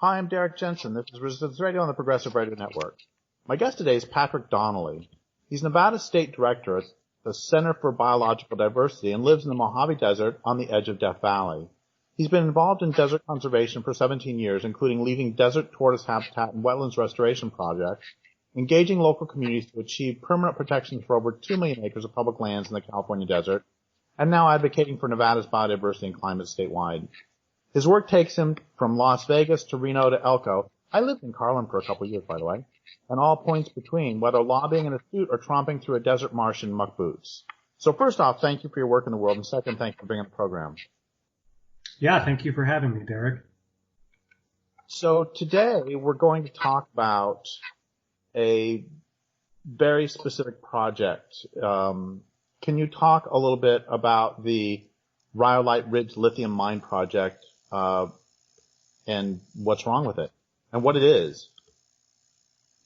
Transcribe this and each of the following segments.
Hi, I'm Derrick Jensen. This is Resistance Radio on the Progressive Radio Network. My guest today is Patrick Donnelly. He's Nevada State Director at the Center for Biological Diversity and lives in the Mojave Desert on the edge of Death Valley. He's been involved in desert conservation for 17 years, including leading desert tortoise habitat and wetlands restoration projects, engaging local communities to achieve permanent protections for over 2 million acres of public lands in the California desert, and now advocating for Nevada's biodiversity and climate statewide. His work takes him from Las Vegas to Reno to Elko. I lived in Carlin for a couple of years, by the way, and all points between, whether lobbying in a suit or tromping through a desert marsh in muckboots. So first off, thank you for your work in the world, and second, thank you for being on the program. Yeah, thank you for having me, Derek. So today we're going to talk about a very specific project. Can you talk a little bit about the Rhyolite Ridge lithium mine project and what's wrong with it and what it is?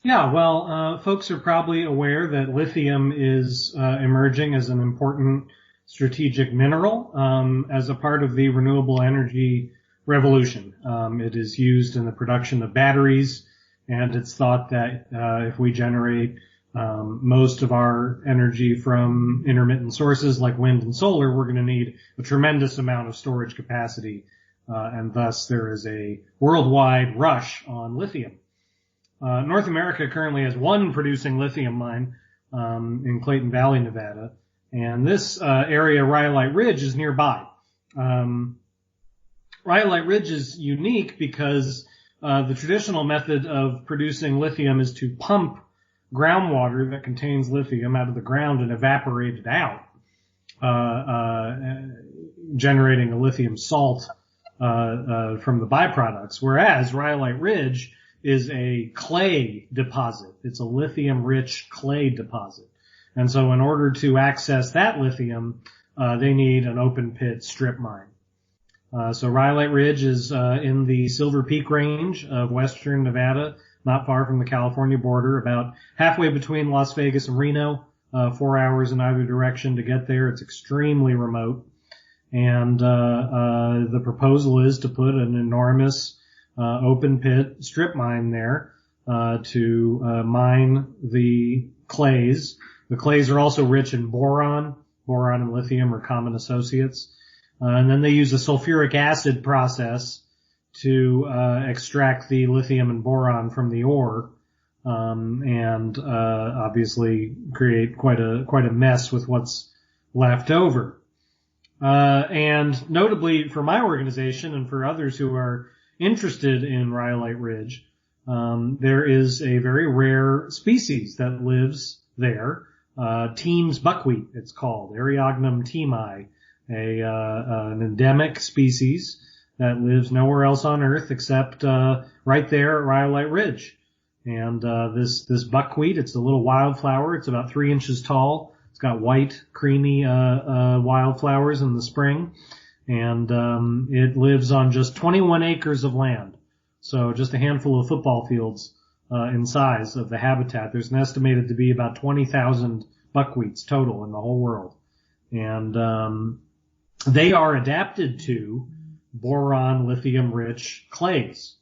Yeah, well, folks are probably aware that lithium is emerging as an important strategic mineral as a part of the renewable energy revolution. It is used in the production of batteries, and it's thought that if we generate most of our energy from intermittent sources like wind and solar, we're going to need a tremendous amount of storage capacity, and thus there is a worldwide rush on lithium. North America currently has one producing lithium mine in Clayton Valley, Nevada, and this area, Rhyolite Ridge, is nearby. Rhyolite Ridge is unique because the traditional method of producing lithium is to pump groundwater that contains lithium out of the ground and evaporate it out, generating a lithium salt from the byproducts, whereas Rhyolite Ridge is a clay deposit. It's a lithium-rich clay deposit. And so in order to access that lithium, they need an open-pit strip mine. So Rhyolite Ridge is in the Silver Peak range of western Nevada, not far from the California border, about halfway between Las Vegas and Reno, 4 hours in either direction to get there. It's extremely remote. And the proposal is to put an enormous open pit strip mine there to mine the clays. The clays are also rich in boron. Boron and lithium are common associates. And then they use a sulfuric acid process to extract the lithium and boron from the ore, and obviously create quite a mess with what's left over. And notably for my organization and for others who are interested in Rhyolite Ridge, there is a very rare species that lives there, Team's buckwheat, it's called, Eriogonum teami, an endemic species that lives nowhere else on Earth except right there at Rhyolite Ridge. And this buckwheat, it's a little wildflower. It's about 3 inches tall. It's got white, creamy wildflowers in the spring, and it lives on just 21 acres of land, so just a handful of football fields in size of the habitat. There's an estimated to be about 20,000 buckwheats total in the whole world, and they are adapted to boron lithium-rich clays.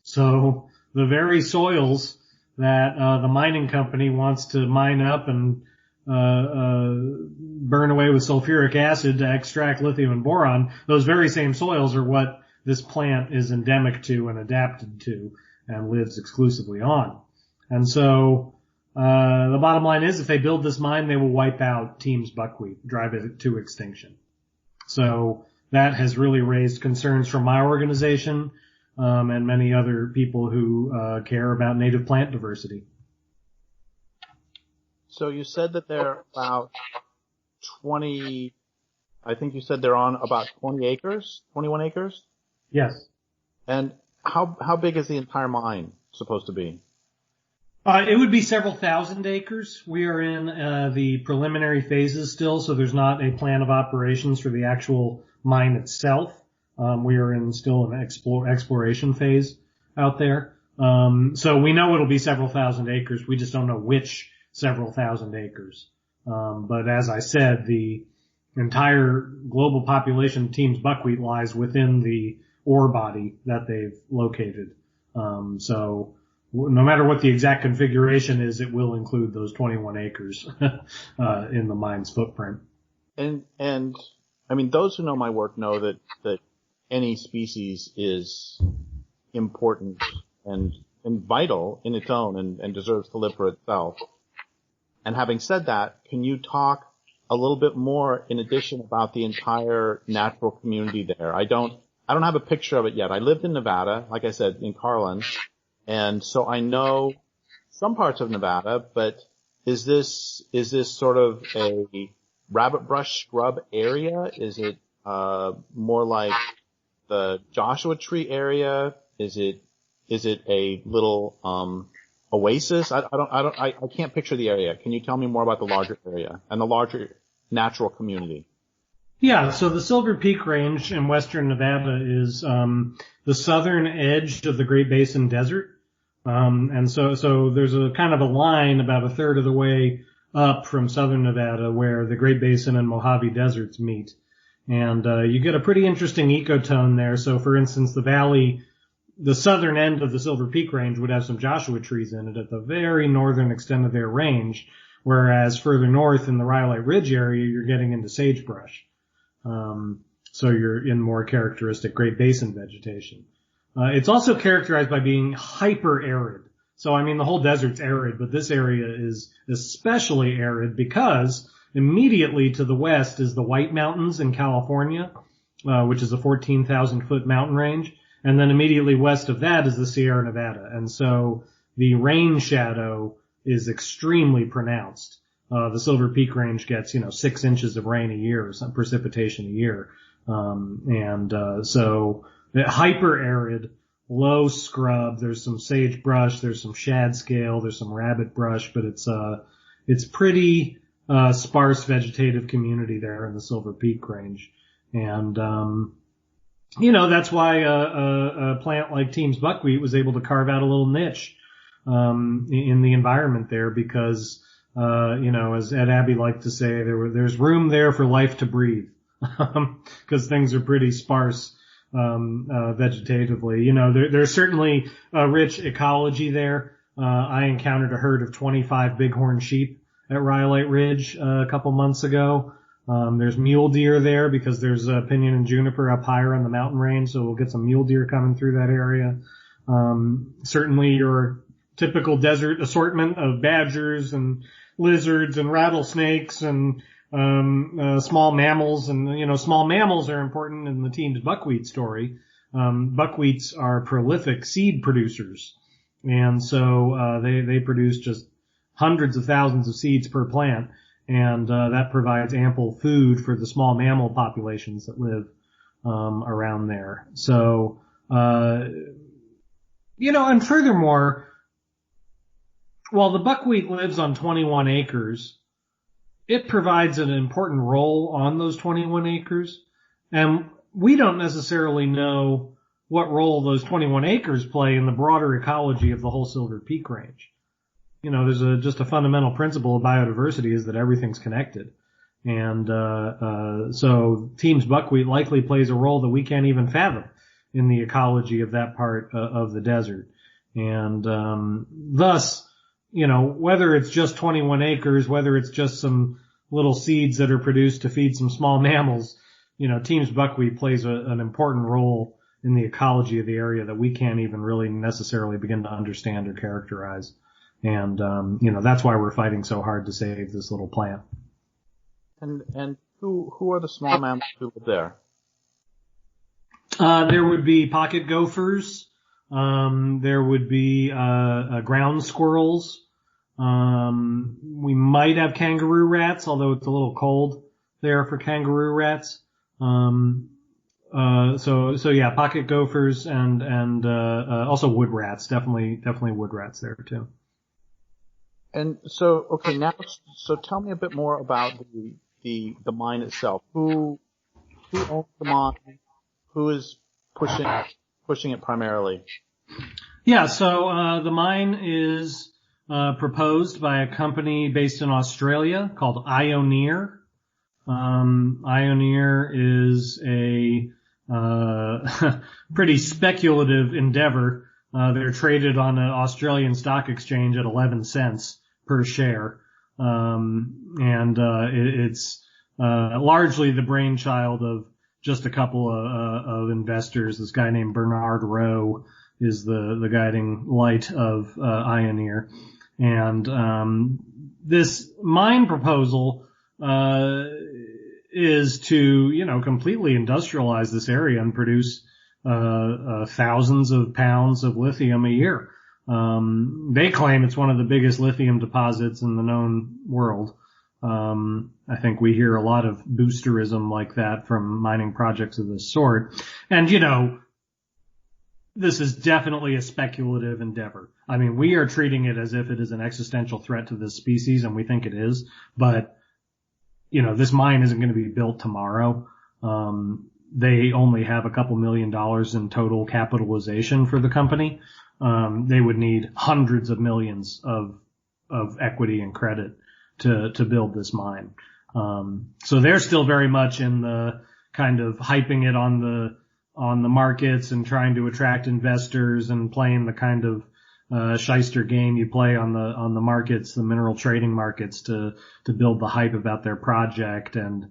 So the very soils that the mining company wants to mine up and burn away with sulfuric acid to extract lithium and boron, those very same soils are what this plant is endemic to and adapted to and lives exclusively on. And so the bottom line is if they build this mine, they will wipe out Team's buckwheat, drive it to extinction. So that has really raised concerns from my organization and many other people who care about native plant diversity. So you said that they're about 20, I think you said they're on about 20 acres, 21 acres? Yes. And how big is the entire mine supposed to be? It would be several thousand acres. We are in the preliminary phases still, so there's not a plan of operations for the actual mine itself. We are still an exploration phase out there. So we know it'll be several thousand acres. We just don't know which several thousand acres. But as I said, the entire global population of Team's buckwheat lies within the ore body that they've located. So no matter what the exact configuration is, it will include those 21 acres in the mine's footprint. And I mean, those who know my work know that any species is important and vital in its own and deserves to live for itself. And having said that, can you talk a little bit more in addition about the entire natural community there? I don't have a picture of it yet. I lived in Nevada, like I said, in Carlin, and so I know some parts of Nevada, but is this sort of a rabbit brush scrub area? Is it more like the Joshua Tree area? Is it a little oasis? I can't picture the area. Can you tell me more about the larger area and the larger natural community? Yeah, so the Silver Peak Range in western Nevada is the southern edge of the Great Basin Desert. And so there's a kind of a line about a third of the way up from southern Nevada where the Great Basin and Mojave Deserts meet. And you get a pretty interesting ecotone there. So for instance, the valley, the southern end of the Silver Peak Range would have some Joshua trees in it at the very northern extent of their range, whereas further north in the Rhyolite Ridge area, you're getting into sagebrush. So you're in more characteristic Great Basin vegetation. It's also characterized by being hyper arid. So I mean, the whole desert's arid, but this area is especially arid because immediately to the west is the White Mountains in California, which is a 14,000 foot mountain range. And then immediately west of that is the Sierra Nevada. And so the rain shadow is extremely pronounced. The Silver Peak Range gets, 6 inches of rain a year or some precipitation a year. So hyper arid, low scrub. There's some sagebrush. There's some shad scale. There's some rabbit brush, but it's pretty, sparse vegetative community there in the Silver Peak Range. And, that's why a plant like Team's buckwheat was able to carve out a little niche in the environment there because, as Ed Abbey liked to say, there's room there for life to breathe because things are pretty sparse vegetatively. There's certainly a rich ecology there. I encountered a herd of 25 bighorn sheep at Rhyolite Ridge a couple months ago. There's mule deer there because there's pinyon and juniper up higher on the mountain range, so we'll get some mule deer coming through that area. Certainly your typical desert assortment of badgers and lizards and rattlesnakes and small mammals. And, small mammals are important in the Team's buckwheat story. Buckwheats are prolific seed producers. And so they produce just hundreds of thousands of seeds per plant. And that provides ample food for the small mammal populations that live around there. So, and furthermore, while the buckwheat lives on 21 acres, it provides an important role on those 21 acres. And we don't necessarily know what role those 21 acres play in the broader ecology of the whole Silver Peak Range. There's just a fundamental principle of biodiversity is that everything's connected. And, so Team's buckwheat likely plays a role that we can't even fathom in the ecology of that part of the desert. And, thus, whether it's just 21 acres, whether it's just some little seeds that are produced to feed some small mammals, Team's buckwheat plays an important role in the ecology of the area that we can't even really necessarily begin to understand or characterize. And, that's why we're fighting so hard to save this little plant. And who are the small mammals who live there? There would be pocket gophers. There would be, ground squirrels. We might have kangaroo rats, although it's a little cold there for kangaroo rats. So yeah, pocket gophers and also wood rats. Definitely wood rats there too. And so, okay, now, so tell me a bit more about the mine itself. Who owns the mine? Who is pushing it primarily? Yeah, so, the mine is, proposed by a company based in Australia called Ioneer. Ioneer is a, pretty speculative endeavor. They're traded on an Australian stock exchange at 11 cents per share. It's largely the brainchild of just a couple of investors. This guy named Bernard Rowe is the guiding light of Ioneer. And this mine proposal is to, completely industrialize this area and produce thousands of pounds of lithium a year. They claim it's one of the biggest lithium deposits in the known world. I think we hear a lot of boosterism like that from mining projects of this sort. And, this is definitely a speculative endeavor. I mean, we are treating it as if it is an existential threat to this species, and we think it is. But, this mine isn't going to be built tomorrow. They only have a couple $1 million in total capitalization for the company. They would need hundreds of millions of equity and credit to build this mine. So they're still very much in the kind of hyping it on the markets and trying to attract investors and playing the kind of shyster game you play on the markets, the mineral trading markets, to build the hype about their project. And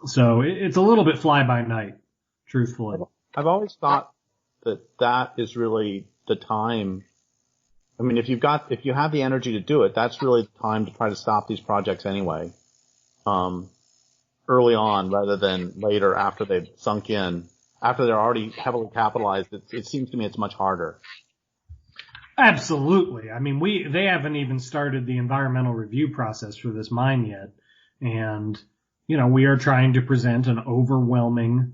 so it's a little bit fly by night, truthfully. I've always thought that is really the time. I mean, if you have the energy to do it, that's really the time to try to stop these projects anyway. Early on, rather than later after they've sunk in, after they're already heavily capitalized. It seems to me it's much harder. Absolutely. I mean, they haven't even started the environmental review process for this mine yet. And, we are trying to present an overwhelming,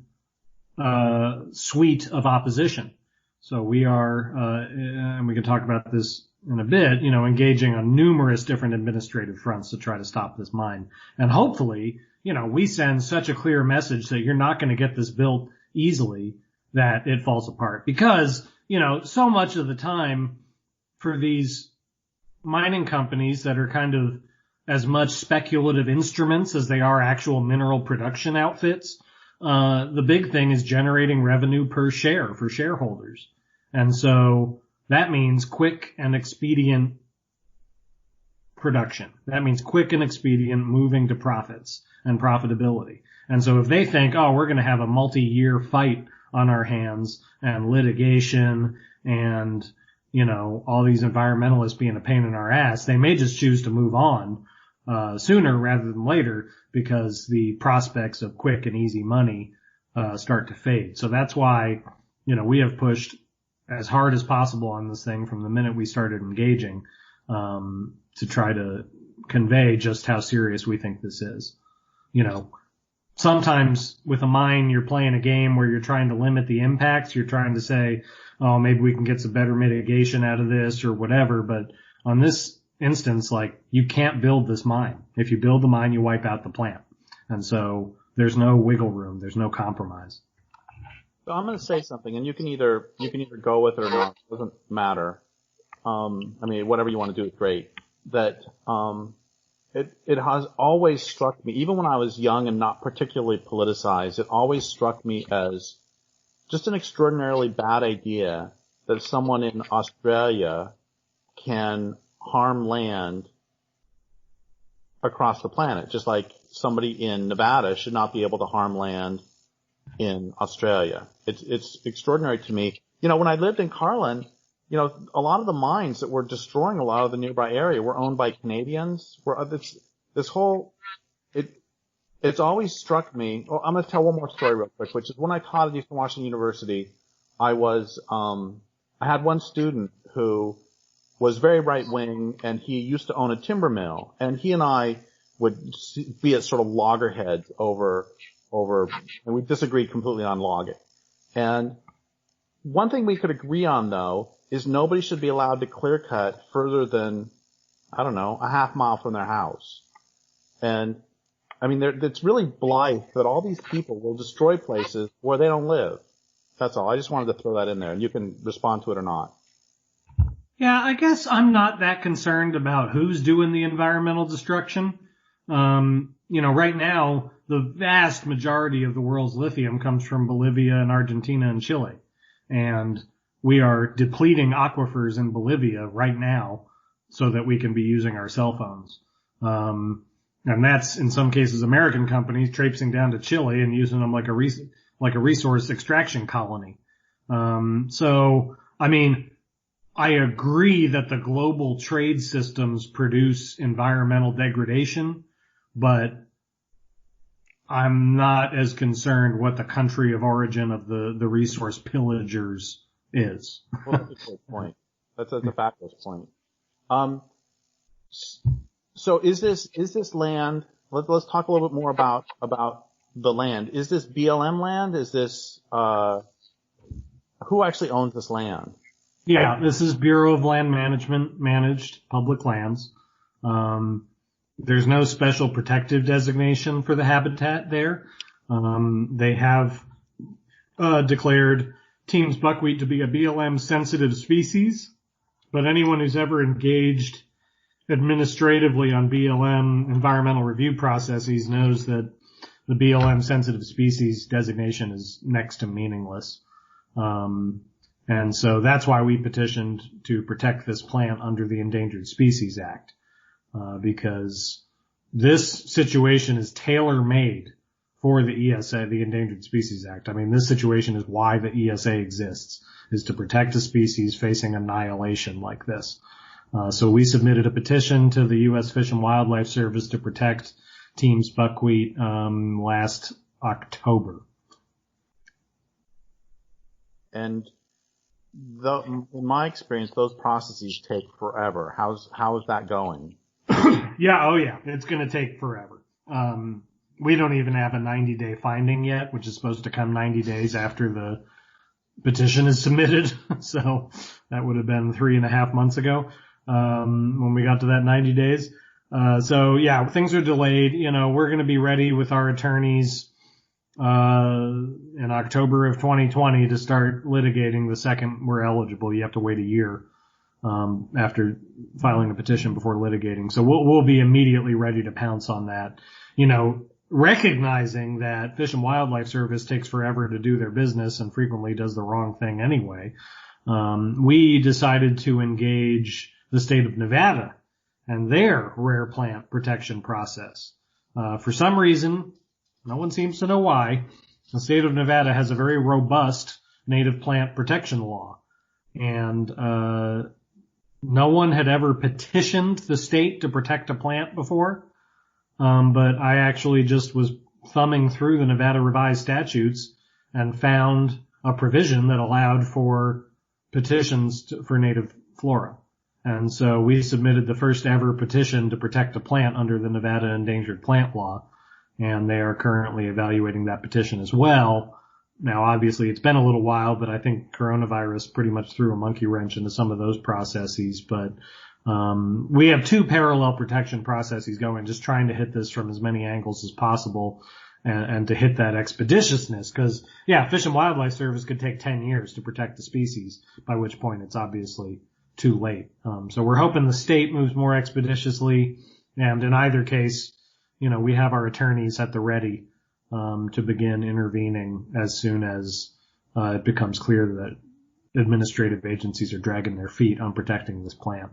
suite of opposition. So we are, and we can talk about this in a bit, engaging on numerous different administrative fronts to try to stop this mine. And hopefully, we send such a clear message that you're not going to get this built easily that it falls apart. Because, so much of the time for these mining companies that are kind of as much speculative instruments as they are actual mineral production outfits, the big thing is generating revenue per share for shareholders. And so that means quick and expedient production. That means quick and expedient moving to profits and profitability. And so if they think, we're going to have a multi-year fight on our hands and litigation and, all these environmentalists being a pain in our ass, they may just choose to move on sooner rather than later because the prospects of quick and easy money start to fade. So that's why, we have pushed as hard as possible on this thing from the minute we started engaging to try to convey just how serious we think this is. Sometimes with a mine, you're playing a game where you're trying to limit the impacts. You're trying to say, maybe we can get some better mitigation out of this or whatever. But on this instance, you can't build this mine. If you build the mine, you wipe out the plant. And so there's no wiggle room. There's no compromise. So I'm going to say something, and you can either go with it or not. It doesn't matter. Whatever you want to do is great. That, it has always struck me, even when I was young and not particularly politicized, it always struck me as just an extraordinarily bad idea that someone in Australia can harm land across the planet, just like somebody in Nevada should not be able to harm land in Australia. It's extraordinary to me. When I lived in Carlin, a lot of the mines that were destroying a lot of the nearby area were owned by Canadians. It's always struck me. Well, I'm going to tell one more story real quick, which is when I taught at Eastern Washington University, I had one student who was very right wing, and he used to own a timber mill, and he and I would be at sort of loggerheads over, and we disagreed completely on logging. And one thing we could agree on, though, is nobody should be allowed to clear cut further than, a half mile from their house. And, it's really blithe that all these people will destroy places where they don't live. That's all. I just wanted to throw that in there, and you can respond to it or not. Yeah, I guess I'm not that concerned about who's doing the environmental destruction. Right now, the vast majority of the world's lithium comes from Bolivia and Argentina and Chile. And we are depleting aquifers in Bolivia right now so that we can be using our cell phones. And that's in some cases American companies traipsing down to Chile and using them like a resource extraction colony. So, I mean, I agree that the global trade systems produce environmental degradation, but I'm not as concerned what the country of origin of the resource pillagers is. Well, that's a good point. That's a fabulous point. So is this land, let's talk a little bit more about the land. Is this BLM land? Is this, who actually owns this land? Yeah, this is Bureau of Land Management managed public lands. There's no special protective designation for the habitat there. They have declared Teams buckwheat to be a BLM sensitive species, but anyone who's ever engaged administratively on BLM environmental review processes knows that the BLM sensitive species designation is next to meaningless. And so that's why we petitioned to protect this plant under the Endangered Species Act, because this situation is tailor-made for the ESA, the Endangered Species Act. I mean, this situation is why the ESA exists, is to protect a species facing annihilation like this. So we submitted a petition to the U.S. Fish and Wildlife Service to protect Teams buckwheat last October. And in my experience, those processes take forever. How is that going? Yeah, it's going to take forever. We don't even have a 90-day finding yet, which is supposed to come 90 days after the petition is submitted. So that would have been 3.5 months ago, when we got to that 90 days. So yeah, things are delayed. You know, we're going to be ready with our attorneys, in October of 2020 to start litigating the second we're eligible. You have to wait a year, after filing a petition before litigating. So we'll be immediately ready to pounce on that. You know, recognizing that Fish and Wildlife Service takes forever to do their business and frequently does the wrong thing anyway. We decided to engage the state of Nevada and their rare plant protection process. For some reason, no one seems to know why, the state of Nevada has a very robust native plant protection law. And no one had ever petitioned the state to protect a plant before. But I actually just was thumbing through the Nevada revised statutes and found a provision that allowed for petitions for native flora. And so we submitted the first ever petition to protect a plant under the Nevada endangered plant law. And they are currently evaluating that petition as well. Now, obviously, it's been a little while, but I think coronavirus pretty much threw a monkey wrench into some of those processes. But we have two parallel protection processes going, just trying to hit this from as many angles as possible and to hit that expeditiousness. Because, yeah, Fish and Wildlife Service could take 10 years to protect the species, by which point it's obviously too late. So we're hoping the state moves more expeditiously. And in either case, you know, we have our attorneys at the ready to begin intervening as soon as it becomes clear that administrative agencies are dragging their feet on protecting this plant.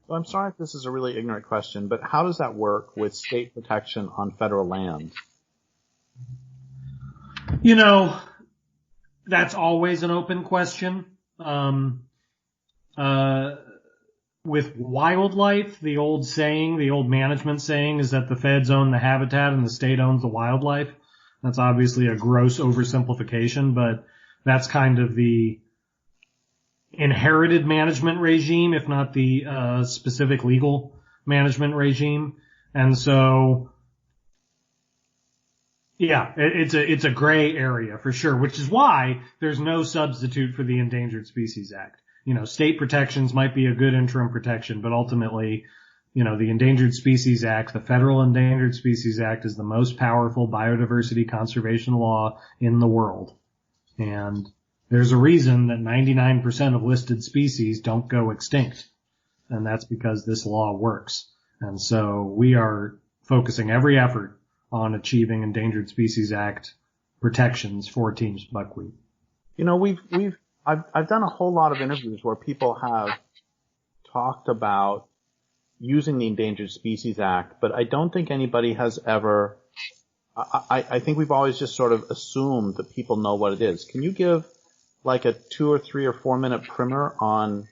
Well, I'm sorry if this is a really ignorant question, but how does that work with state protection on federal land? You know, that's always an open question. With wildlife, the old management saying is that the feds own the habitat and the state owns the wildlife. That's obviously a gross oversimplification, but that's kind of the inherited management regime, if not the specific legal management regime. And so, yeah, it's a gray area for sure, which is why there's no substitute for the Endangered Species Act. You know, state protections might be a good interim protection, but ultimately, you know, the Endangered Species Act, the Federal Endangered Species Act, is the most powerful biodiversity conservation law in the world. And there's a reason that 99% of listed species don't go extinct. And that's because this law works. And so we are focusing every effort on achieving Endangered Species Act protections for Teams buckwheat. You know, we've I've done a whole lot of interviews where people have talked about using the Endangered Species Act, but I don't think anybody has ever. I think we've always just sort of assumed that people know what it is. Can you give like a 2 or 3 or 4 minute primer on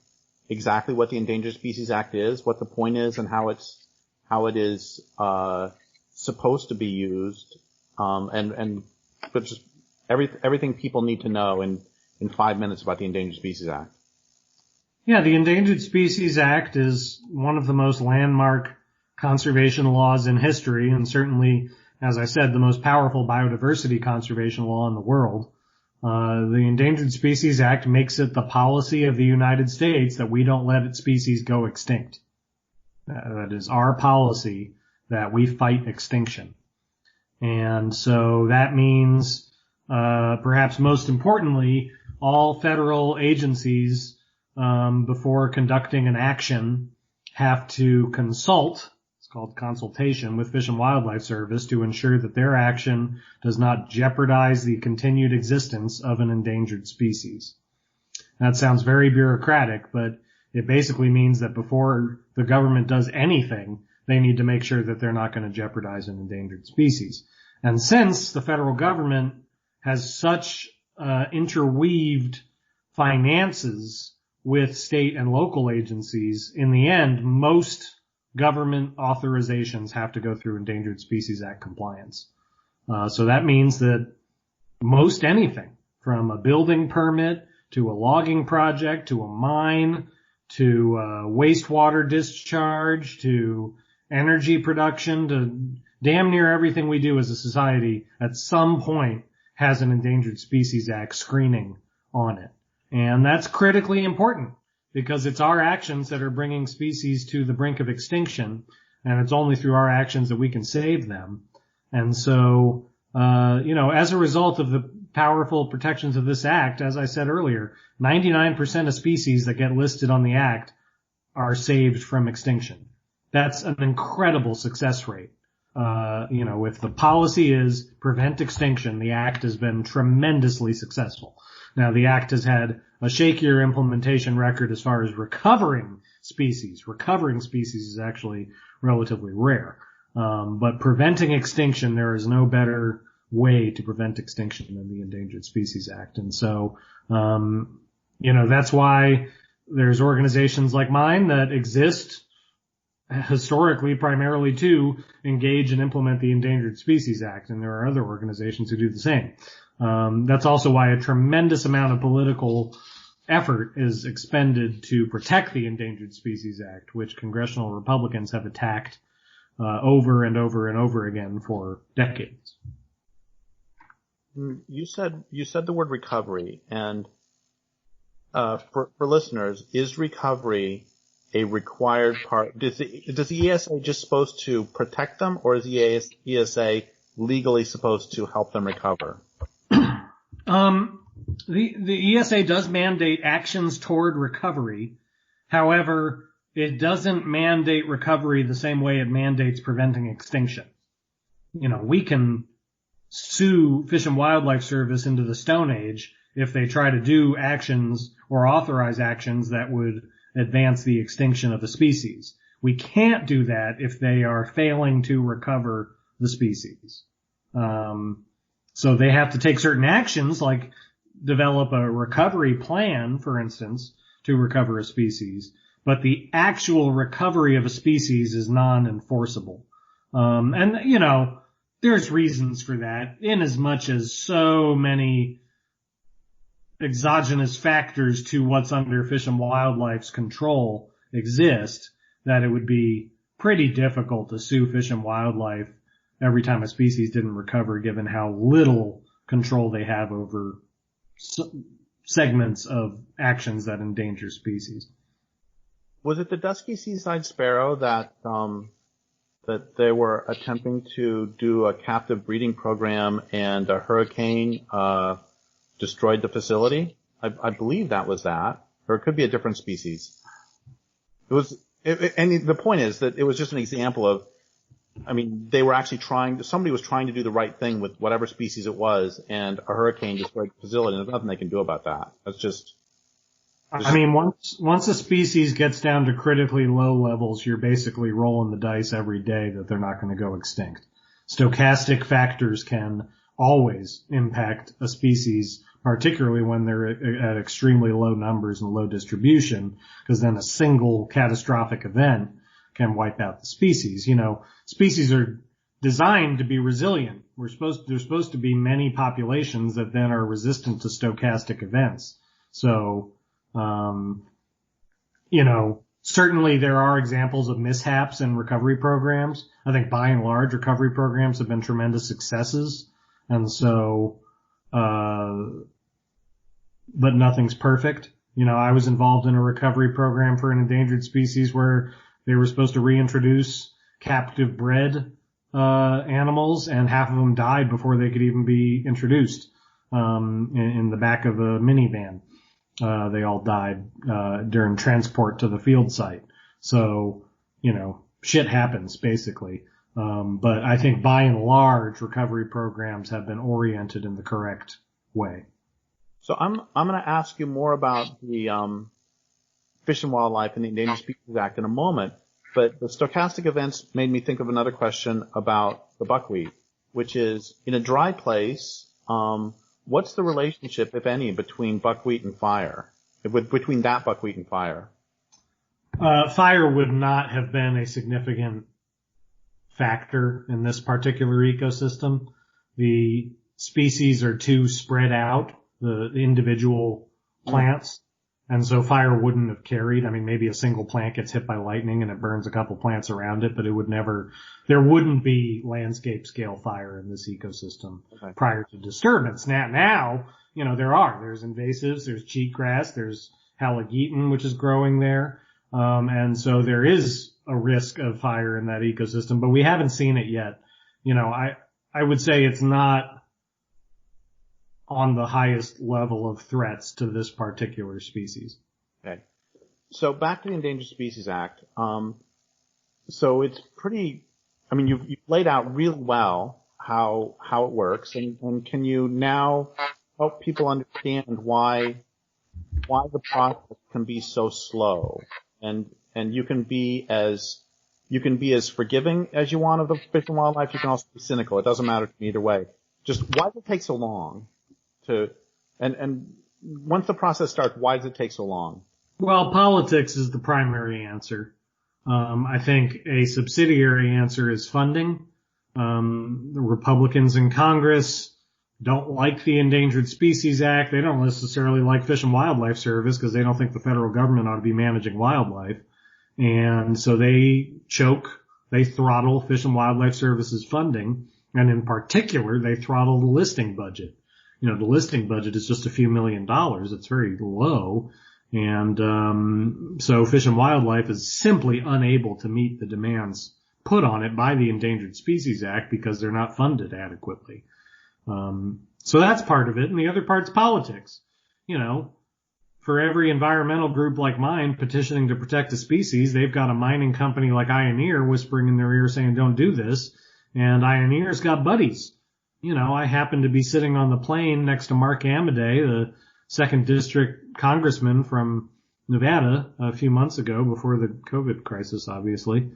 exactly what the Endangered Species Act is, what the point is, and how it is supposed to be used, but just everything people need to know in 5 minutes about the Endangered Species Act? Yeah, the Endangered Species Act is one of the most landmark conservation laws in history, and certainly, as I said, the most powerful biodiversity conservation law in the world. The Endangered Species Act makes it the policy of the United States that we don't let its species go extinct. That is our policy, that we fight extinction. And so that means, perhaps most importantly, all federal agencies, before conducting an action, have to consult, it's called consultation, with Fish and Wildlife Service to ensure that their action does not jeopardize the continued existence of an endangered species. That sounds very bureaucratic, but it basically means that before the government does anything, they need to make sure that they're not going to jeopardize an endangered species. And since the federal government has such interweaved finances with state and local agencies, in the end, most government authorizations have to go through Endangered Species Act compliance. So that means that most anything, from a building permit to a logging project to a mine to wastewater discharge to energy production to damn near everything we do as a society, at some point has an Endangered Species Act screening on it. And that's critically important because it's our actions that are bringing species to the brink of extinction, and it's only through our actions that we can save them. And so, as a result of the powerful protections of this act, as I said earlier, 99% of species that get listed on the act are saved from extinction. That's an incredible success rate. If the policy is prevent extinction, the act has been tremendously successful. Now, the act has had a shakier implementation record as far as recovering species. Recovering species is actually relatively rare. But preventing extinction, there is no better way to prevent extinction than the Endangered Species Act. And so, that's why there's organizations like mine that exist historically primarily to engage and implement the Endangered Species Act. And there are other organizations who do the same. That's also why a tremendous amount of political effort is expended to protect the Endangered Species Act, which congressional Republicans have attacked over and over and over again for decades. You said the word recovery, and for listeners, is recovery a required part? Does the ESA just supposed to protect them, or is the ESA legally supposed to help them recover? The ESA does mandate actions toward recovery. However, it doesn't mandate recovery the same way it mandates preventing extinction. We can sue Fish and Wildlife Service into the Stone Age if they try to do actions or authorize actions that would advance the extinction of a species. We can't do that if they are failing to recover the species. So they have to take certain actions, like develop a recovery plan, for instance, to recover a species. But the actual recovery of a species is non-enforceable. There's reasons for that, in as much as so many exogenous factors to what's under Fish and Wildlife's control exist, that it would be pretty difficult to sue Fish and Wildlife every time a species didn't recover, given how little control they have over segments of actions that endanger species. Was it the dusky seaside sparrow that they were attempting to do a captive breeding program and a hurricane destroyed the facility? I believe that was that, or it could be a different species. And the point is that it was just an example of, they were actually somebody was trying to do the right thing with whatever species it was, and a hurricane destroyed the facility, and there's nothing they can do about that. That's just I mean, once a species gets down to critically low levels, you're basically rolling the dice every day that they're not going to go extinct. Stochastic factors can always impact a species, particularly when they're at extremely low numbers and low distribution, because then a single catastrophic event can wipe out the species. You know, species are designed to be resilient. There's supposed to be many populations that then are resistant to stochastic events. So, you know, certainly there are examples of mishaps in recovery programs. I think by and large recovery programs have been tremendous successes. And so, but nothing's perfect. You know, I was involved in a recovery program for an endangered species where they were supposed to reintroduce captive bred animals, and half of them died before they could even be introduced in the back of a minivan. They all died during transport to the field site. So, you know, shit happens basically. But I think by and large recovery programs have been oriented in the correct way. So I'm going to ask you more about the Fish and Wildlife and the Endangered Species Act in a moment, but the stochastic events made me think of another question about the buckwheat, which is, in a dry place, what's the relationship, if any, between buckwheat and fire? Between that buckwheat and fire? Fire would not have been a significant factor in this particular ecosystem. The species are too spread out, the individual plants, and so fire wouldn't have carried. I mean, maybe a single plant gets hit by lightning and it burns a couple plants around it, but there wouldn't be landscape scale fire in this ecosystem prior to disturbance. Now, you know, there's invasives, there's cheatgrass, there's haligeaton, which is growing there. And so there is a risk of fire in that ecosystem, but we haven't seen it yet. You know, I would say it's not on the highest level of threats to this particular species. Okay. So back to the Endangered Species Act. So it's pretty, I mean, you've laid out really well how it works, and can you now help people understand why the process can be so slow, and you can be as forgiving as you want of the Fish and Wildlife. You can also be cynical. It doesn't matter to me either way. Just why does it take so long and once the process starts, why does it take so long? Well, politics is the primary answer. I think a subsidiary answer is funding. The Republicans in Congress don't like the Endangered Species Act. They don't necessarily like Fish and Wildlife Service because they don't think the federal government ought to be managing wildlife. And so they throttle Fish and Wildlife Service's funding. And in particular, they throttle the listing budget. You know, the listing budget is just a few $1 million. It's very low. And so Fish and Wildlife is simply unable to meet the demands put on it by the Endangered Species Act because they're not funded adequately. So that's part of it. And the other part's politics. You know, for every environmental group like mine petitioning to protect a species, they've got a mining company like Ioneer whispering in their ear saying, don't do this. And Ioneer's got buddies. You know, I happened to be sitting on the plane next to Mark Amadei, the 2nd District Congressman from Nevada, a few months ago before the COVID crisis, obviously.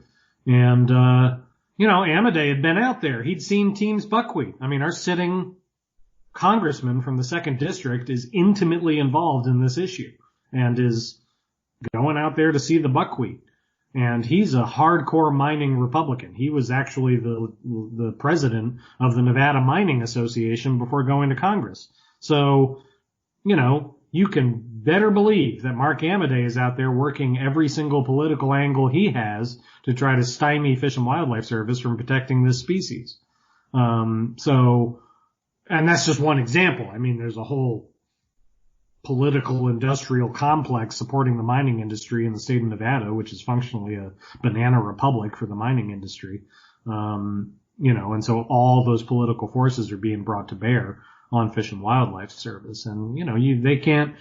And, you know, Amadei had been out there. He'd seen teams buckwheat. I mean, our sitting congressman from the 2nd District is intimately involved in this issue and is going out there to see the buckwheat. And he's a hardcore mining Republican. He was actually the president of the Nevada Mining Association before going to Congress. So, you know, you can better believe that Mark Amadei is out there working every single political angle he has to try to stymie Fish and Wildlife Service from protecting this species. And that's just one example. I mean, there's a whole political industrial complex supporting the mining industry in the state of Nevada, which is functionally a banana republic for the mining industry. You know, and so all those political forces are being brought to bear on Fish and Wildlife Service. And, you know, they can't,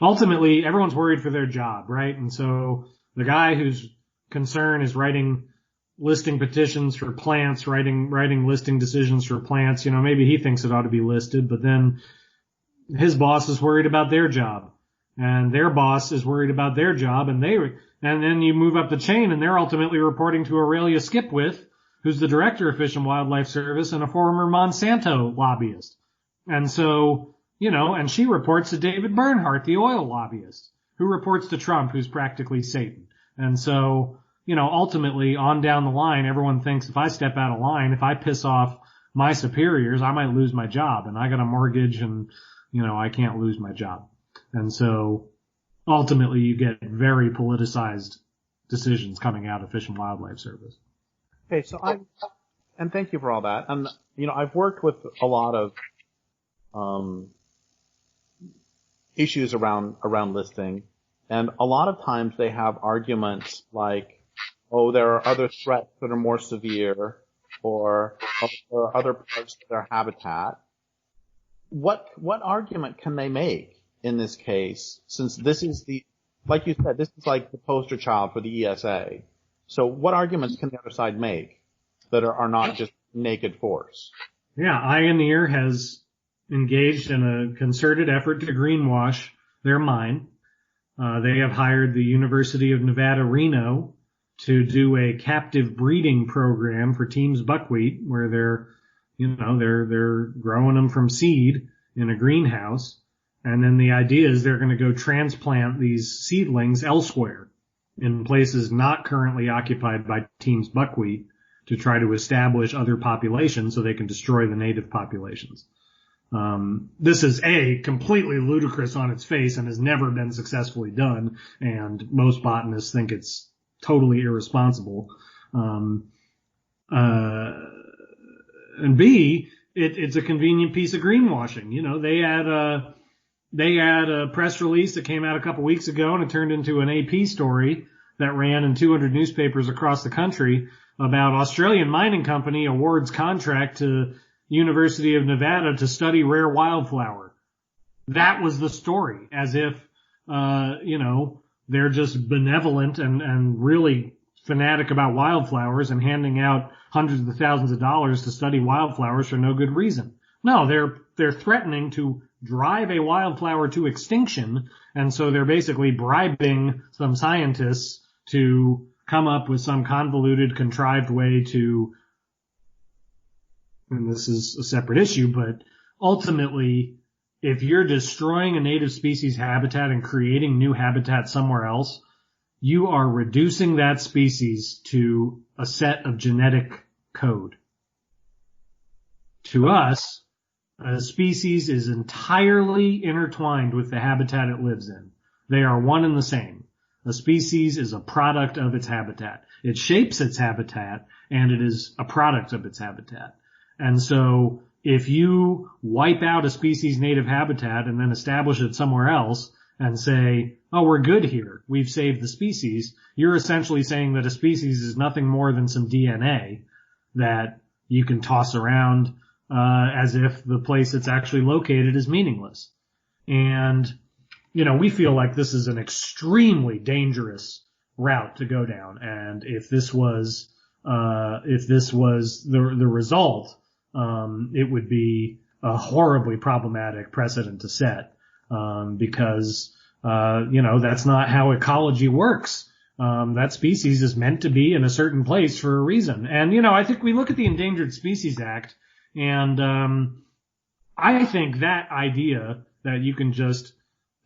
ultimately everyone's worried for their job, right? And so the guy whose concern is writing listing petitions for plants, writing listing decisions for plants, you know, maybe he thinks it ought to be listed, but then his boss is worried about their job. and their boss is worried about their job, and then you move up the chain and they're ultimately reporting to Aurelia Skipwith, who's the director of Fish and Wildlife Service and a former Monsanto lobbyist. And so, and she reports to David Bernhardt, the oil lobbyist, who reports to Trump, who's practically Satan. And so, ultimately on down the line, everyone thinks if I step out of line, if I piss off my superiors, I might lose my job, and I got a mortgage and, I can't lose my job. And so ultimately you get very politicized decisions coming out of Fish and Wildlife Service. Okay, so and thank you for all that. And, I've worked with a lot of, issues around listing, and a lot of times they have arguments like, oh, there are other threats that are more severe, or there are other parts of their habitat. What argument can they make in this case, since this is like you said, this is like the poster child for the ESA. So what arguments can the other side make that are not just naked force? Yeah, Ioneer has engaged in a concerted effort to greenwash their mine. They have hired the University of Nevada, Reno to do a captive breeding program for Teams buckwheat, where they're growing them from seed in a greenhouse. And then the idea is they're going to go transplant these seedlings elsewhere in places not currently occupied by Teams buckwheat to try to establish other populations so they can destroy the native populations. This is completely ludicrous on its face and has never been successfully done, and most botanists think it's totally irresponsible. And B, it's a convenient piece of greenwashing. They had a press release that came out a couple weeks ago, and it turned into an AP story that ran in 200 newspapers across the country about Australian mining company awards contract to University of Nevada to study rare wildflower. That was the story, as if, they're just benevolent and really fanatic about wildflowers and handing out hundreds of thousands of dollars to study wildflowers for no good reason. No, they're threatening to drive a wildflower to extinction, and so they're basically bribing some scientists to come up with some convoluted, contrived way to, and this is a separate issue, but ultimately, if you're destroying a native species habitat and creating new habitat somewhere else, you are reducing that species to a set of genetic code. To us, a species is entirely intertwined with the habitat it lives in. They are one and the same. A species is a product of its habitat. It shapes its habitat, and it is a product of its habitat. And so if you wipe out a species' native habitat and then establish it somewhere else and say, oh, we're good here, we've saved the species, you're essentially saying that a species is nothing more than some DNA that you can toss around as if the place it's actually located is meaningless. And, we feel like this is an extremely dangerous route to go down. And if this was the result, it would be a horribly problematic precedent to set, because, that's not how ecology works. That species is meant to be in a certain place for a reason. And, I think we look at the Endangered Species Act, and, I think that idea that you can just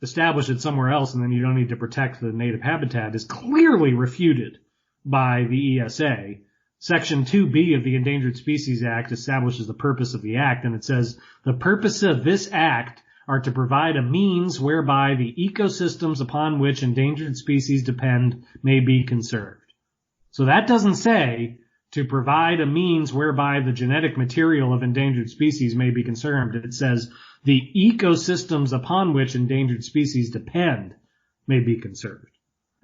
establish it somewhere else and then you don't need to protect the native habitat is clearly refuted by the ESA. Section 2B of the Endangered Species Act establishes the purpose of the act, and it says, the purpose of this act are to provide a means whereby the ecosystems upon which endangered species depend may be conserved. So that doesn't say to provide a means whereby the genetic material of endangered species may be conserved. It says the ecosystems upon which endangered species depend may be conserved.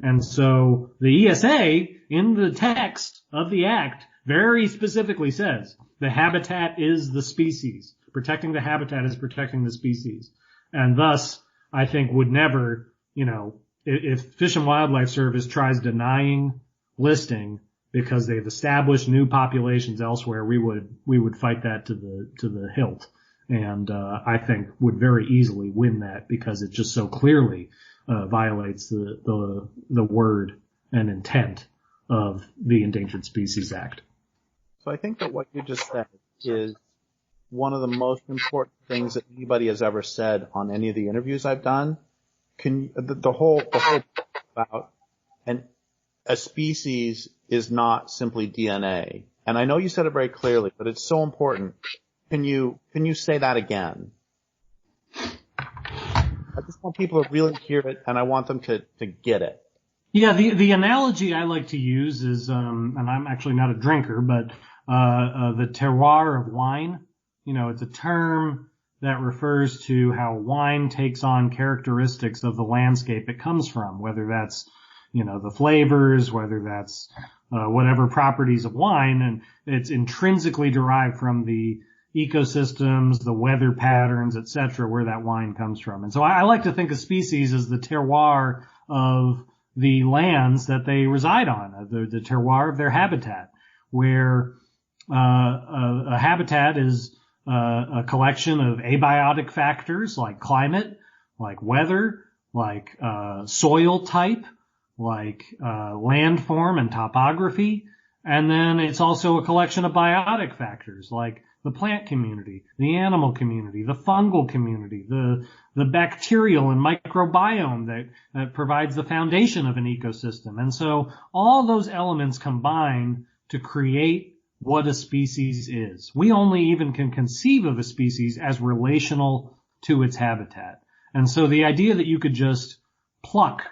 And so the ESA, in the text of the act, very specifically says the habitat is the species. Protecting the habitat is protecting the species. And thus, I think would never, if Fish and Wildlife Service tries denying listing because they've established new populations elsewhere, we would fight that to the hilt. And I think would very easily win that because it just so clearly violates the word and intent of the Endangered Species Act. So I think that what you just said is one of the most important things that anybody has ever said on any of the interviews I've done. The whole about a species is not simply DNA. And I know you said it very clearly, but it's so important. Can you say that again? I just want people to really hear it, and I want them to get it. Yeah, the analogy I like to use is, and I'm actually not a drinker, but the terroir of wine. It's a term that refers to how wine takes on characteristics of the landscape it comes from, whether that's, the flavors, whether that's whatever properties of wine, and it's intrinsically derived from the ecosystems, the weather patterns, etc., where that wine comes from. And so I like to think of species as the terroir of the lands that they reside on, the terroir of their habitat, where a habitat is a collection of abiotic factors like climate, like weather, like soil type, like landform and topography, and then it's also a collection of biotic factors like the plant community, the animal community, the fungal community, the bacterial and microbiome that provides the foundation of an ecosystem. And so all those elements combine to create what a species is. We only even can conceive of a species as relational to its habitat. And so the idea that you could just pluck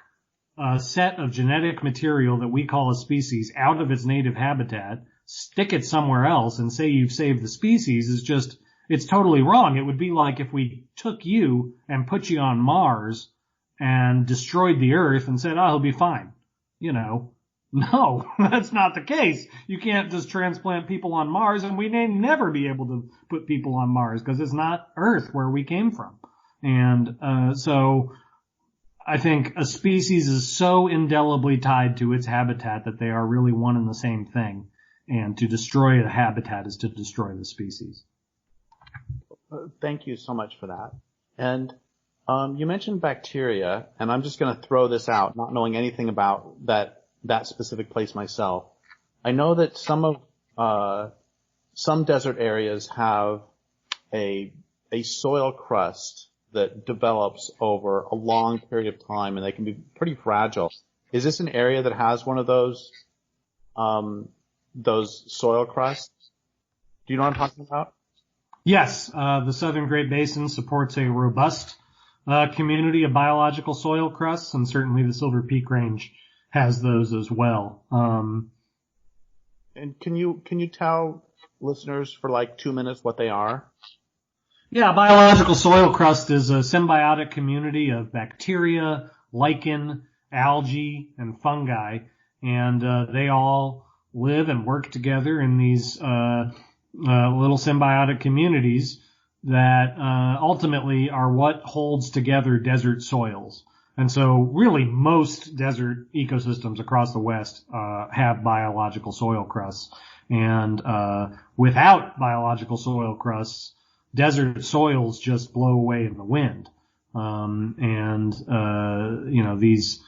a set of genetic material that we call a species out of its native habitat, stick it somewhere else, and say you've saved the species it's totally wrong. It would be like if we took you and put you on Mars and destroyed the Earth and said, he'll be fine. No, that's not the case. You can't just transplant people on Mars, and we may never be able to put people on Mars because it's not Earth where we came from. And so I think a species is so indelibly tied to its habitat that they are really one and the same thing. And to destroy a habitat is to destroy the species. Thank you so much for that. And you mentioned bacteria, and I'm just going to throw this out, not knowing anything about that specific place myself. I know that some desert areas have a soil crust that develops over a long period of time, and they can be pretty fragile. Is this an area that has one of those soil crusts? Do you know what I'm talking about? Yes, the Southern Great Basin supports a robust community of biological soil crusts, and certainly the Silver Peak Range has those as well. And can you tell listeners for like 2 minutes what they are? Yeah, biological soil crust is a symbiotic community of bacteria, lichen, algae, and fungi, and they all live and work together in these little symbiotic communities that ultimately are what holds together desert soils. And so really most desert ecosystems across the West have biological soil crusts. And without biological soil crusts, desert soils just blow away in the wind. These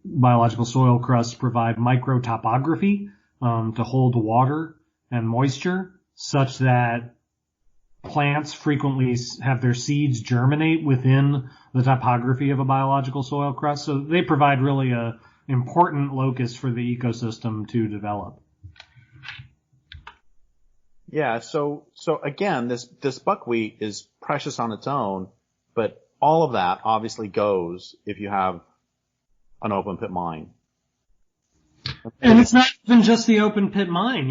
biological soil crusts provide microtopography to hold water and moisture such that plants frequently have their seeds germinate within the topography of a biological soil crust. So they provide really a important locus for the ecosystem to develop. Yeah, so again, this buckwheat is precious on its own, but all of that obviously goes if you have an open pit mine. And it's not even just the open pit mine,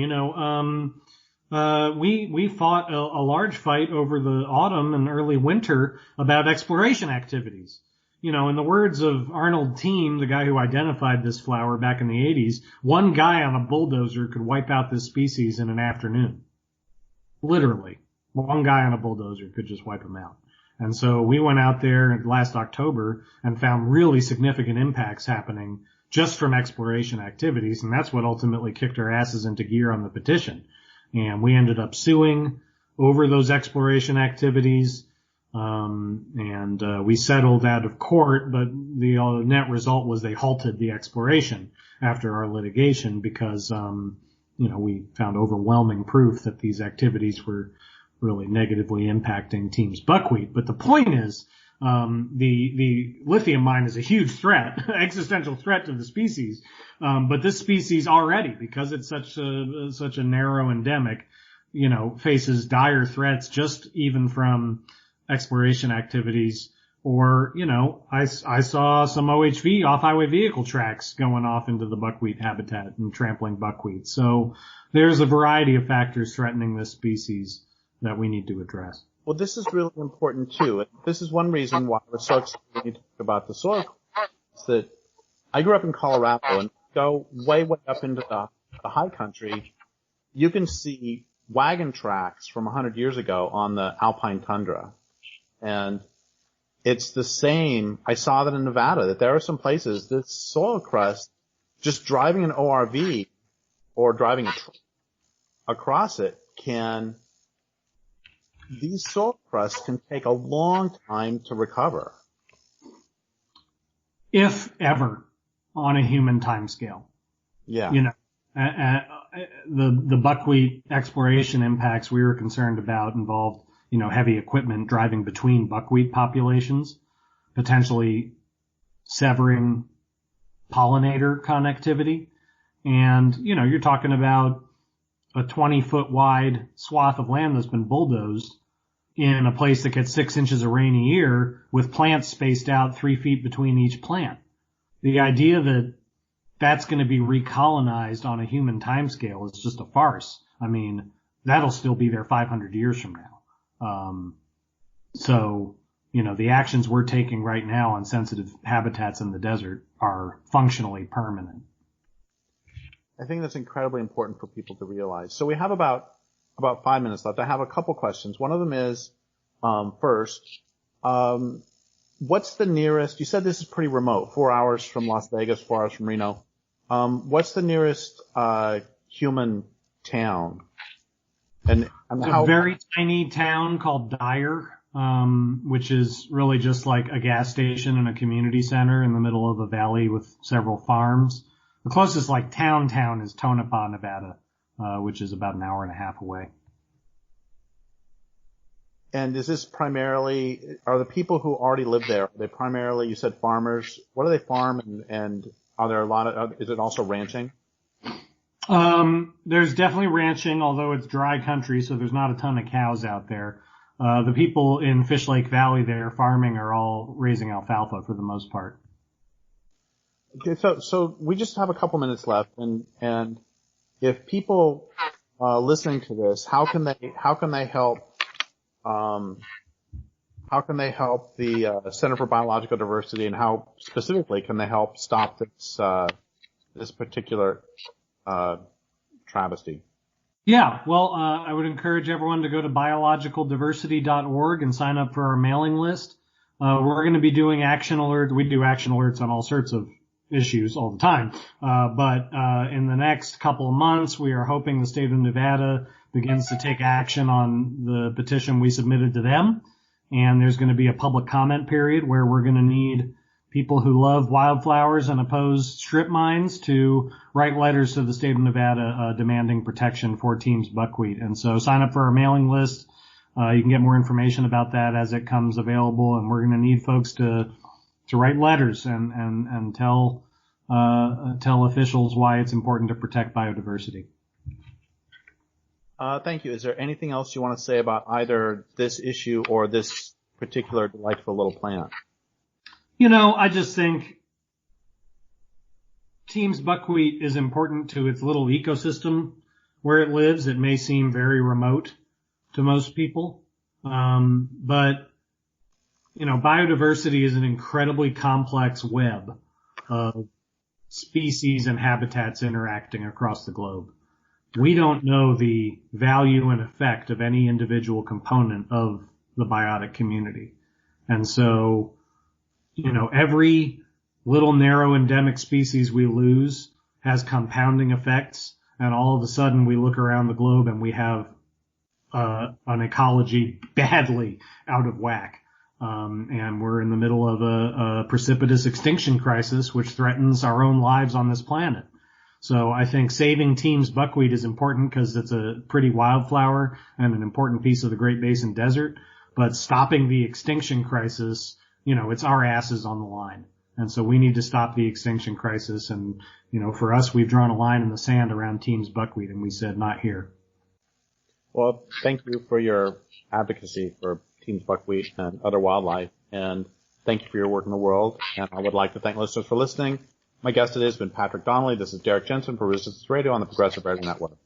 we fought a large fight over the autumn and early winter about exploration activities. In the words of Arnold Team, the guy who identified this flower back in the 80s, one guy on a bulldozer could wipe out this species in an afternoon. Literally. One guy on a bulldozer could just wipe them out. And so we went out there last October and found really significant impacts happening just from exploration activities, and that's what ultimately kicked our asses into gear on the petition. And we ended up suing over those exploration activities. And we settled out of court, but the net result was they halted the exploration after our litigation because, we found overwhelming proof that these activities were really negatively impacting Team's buckwheat. But the point is, the lithium mine is a huge threat, existential threat to the species. But this species already, because it's such a narrow endemic, faces dire threats just even from exploration activities. Or, I saw some OHV off-highway vehicle tracks going off into the buckwheat habitat and trampling buckwheat. So there's a variety of factors threatening this species that we need to address. Well, this is really important too. This is one reason why we're so excited to talk about the soil. Is that I grew up in Colorado and go way up into the high country. You can see wagon tracks from 100 years ago on the alpine tundra. And it's the same. I saw that in Nevada, that there are some places this soil crust, just driving an ORV or driving a truck across it these soil crusts can take a long time to recover. If ever, on a human timescale. Yeah. The buckwheat exploration impacts we were concerned about involved, heavy equipment driving between buckwheat populations, potentially severing pollinator connectivity. And, you're talking about a 20-foot wide swath of land that's been bulldozed in a place that gets 6 inches of rain a year with plants spaced out 3 feet between each plant. The idea that that's going to be recolonized on a human timescale is just a farce. I mean, that'll still be there 500 years from now. So, the actions we're taking right now on sensitive habitats in the desert are functionally permanent. I think that's incredibly important for people to realize. So we have about 5 minutes left. I have a couple questions. One of them is, first, what's the nearest, you said this is pretty remote, 4 hours from Las Vegas, 4 hours from Reno. What's the nearest, human town? And a very tiny town called Dyer, which is really just like a gas station and a community center in the middle of a valley with several farms. The closest town is Tonopah, Nevada, which is about an hour and a half away. And is this primarily, are the people who already live there, are they primarily, you said farmers, what do they farm and are there a lot of, is it also ranching? There's definitely ranching, although it's dry country, so there's not a ton of cows out there. The people in Fish Lake Valley there farming are all raising alfalfa for the most part. Okay, so we just have a couple minutes left, and if people listening to this, how can they help the Center for Biological Diversity, and how specifically can they help stop this particular travesty? Yeah, well, I would encourage everyone to go to biologicaldiversity.org and sign up for our mailing list. We're going to be doing action alerts. We do action alerts on all sorts of issues all the time. But in the next couple of months, we are hoping the state of Nevada begins to take action on the petition we submitted to them. And there's going to be a public comment period where we're going to need people who love wildflowers and oppose strip mines to write letters to the state of Nevada demanding protection for Team's buckwheat. And so sign up for our mailing list. You can get more information about that as it comes available. And we're going to need folks to write letters and tell officials why it's important to protect biodiversity. Thank you. Is there anything else you want to say about either this issue or this particular delightful little plant? I just think Team's buckwheat is important to its little ecosystem where it lives. It may seem very remote to most people. But biodiversity is an incredibly complex web of species and habitats interacting across the globe. We don't know the value and effect of any individual component of the biotic community. And so, every little narrow endemic species we lose has compounding effects, and all of a sudden we look around the globe and we have an ecology badly out of whack. And we're in the middle of a precipitous extinction crisis, which threatens our own lives on this planet. So I think saving Team's buckwheat is important because it's a pretty wildflower and an important piece of the Great Basin Desert. But stopping the extinction crisis, it's our asses on the line. And so we need to stop the extinction crisis. And, for us, we've drawn a line in the sand around Team's buckwheat, and we said not here. Well, thank you for your advocacy for Team's buckwheat and other wildlife. And thank you for your work in the world. And I would like to thank listeners for listening. My guest today has been Patrick Donnelly. This is Derrick Jensen for Resistance Radio on the Progressive Radio Network.